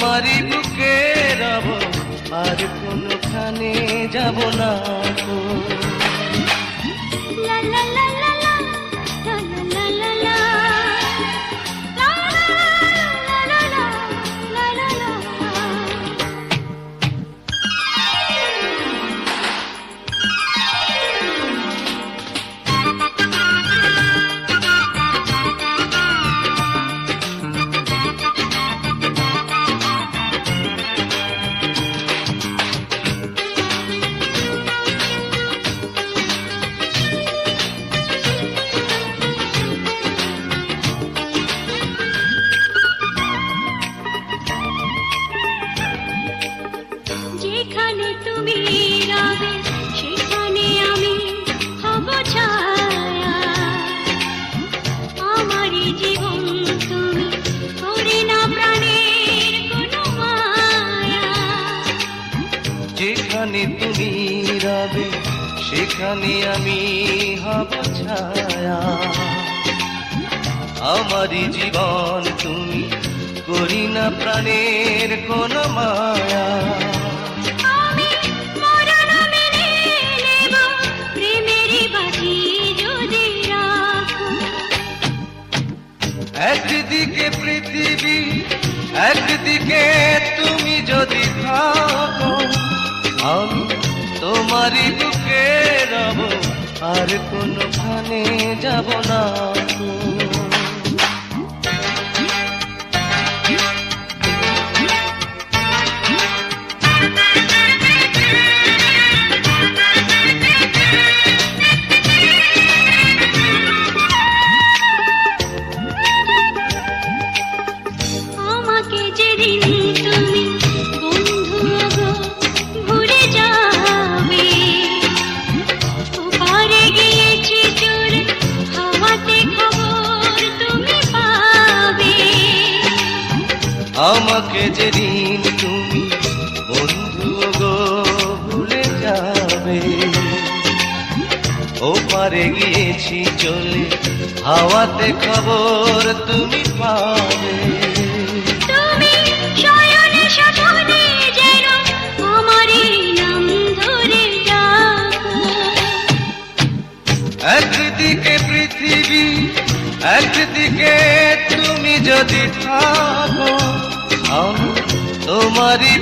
তোমারই বুকে রব, আর কোনখানে যাব না গো। লা লা লা লা লা, লা লা লা লা, লা লা লা লা লা লা। যেখানে তুমি রবে সেখানে আমি হব ছায়া, আমারই জীবন তুমি করে না প্রাণের কোনো মায়া। যেখানে তুমি রবে সেখানে আমি হব ছায়া, আমারই জীবন তুমি করি না প্রাণের কোন মায়া। আমি মরণ মেনে নেব প্রেমেরই বাজি যদি রাখো। একদিকে পৃথিবী একদিকে তুমি যদি থাকো, আমি তোমারই বুকে রব, আর কোনখানে যাব না গো। আমাকে যেদিন তুমি বন্ধু গো ভুলে যাবে, ওপারে গিয়েছি চলে হাওয়াতে খবর তুমি পাবে। আমাকে যেদিন তুমি বন্ধু গো ভুলে যাবে, ওপারে গিয়েছি চলে হাওয়াতে খবর তুমি পাবে। তুমি শয়নে স্বপ্নে যেন আমারই নাম ধরে ডাকো। একদিকে পৃথিবী একদিকে তুমি যদি থাকো, আমি তোমারই